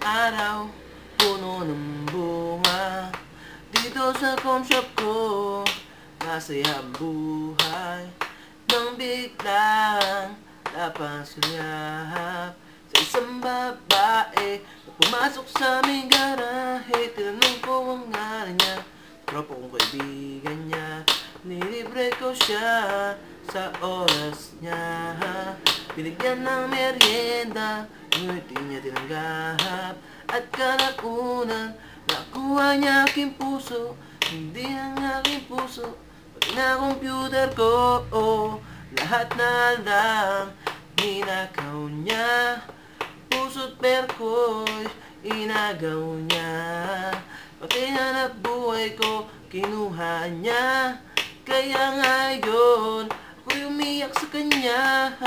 araw, puno ng bunga. Dito sa com shop ko, masaya ang buhay. Nang biglang napasuliyap sa isang babae na pumasok sa aming garahe. Tinanong ko ang ngalan niya, tropa kong kaibigan niya. Nilibre ko siya sa oras niya. Binigyan ng merienda, ngunit di niya tinanggap. At kalakunan, nakuha niya aking puso. Hindi ang aking puso, pati na computer ko. Lahat na lang, ninakaw niya. Puso't perko'y inagaw niya. Pati hanap buhay ko, kinuha niya. Kaya ngayon, ako'y umiyak sa kanya.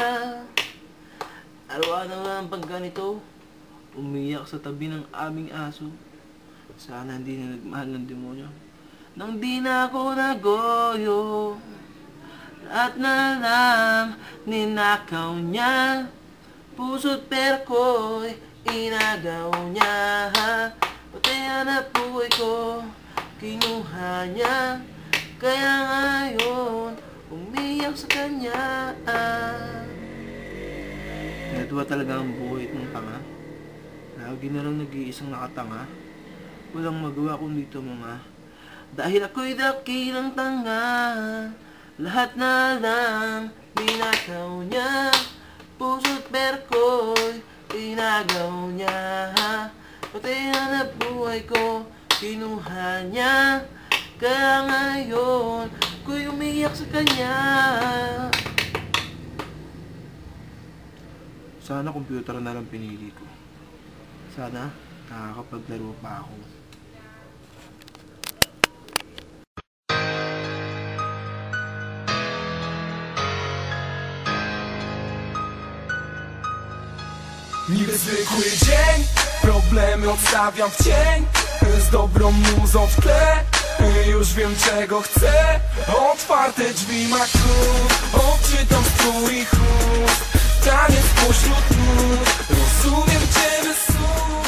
Araw-araw lang pag ganito, umiyak sa tabi ng aming aso. Sana hindi na nagmahal ng demonyo. Nang di na ako nagoyo, lahat na lang ninakaw niya. Puso't perko'y inagaw niya. Pati hanap buhay ko, kinuha niya. Kaya ngayon, umiyak sa kanya. Natuwa talaga ang buhay ng tanga. Lagi na lang nag-iisang nakatanga. Walang magawa kundi ito mga. Dahil ako'y dakilang tanga. Lahat na lang ninakaw niya. Puso't perko'y inagaw niya. Pati hanap buhay ko, kinuha niya. Kaya ngayon, ako'y umiyak sa kanya. Sana computer na lang pinili ko. Sana nakakapaglaro pa ako. Niby zwykły dzień, problemy odstawiam w cień. Z dobrą muzą w tle, już wiem czego chcę. Otwarte drzwi ma klucz, odczytam z twoich ust. Taniec pośród nut, rozumiem cię bez słów.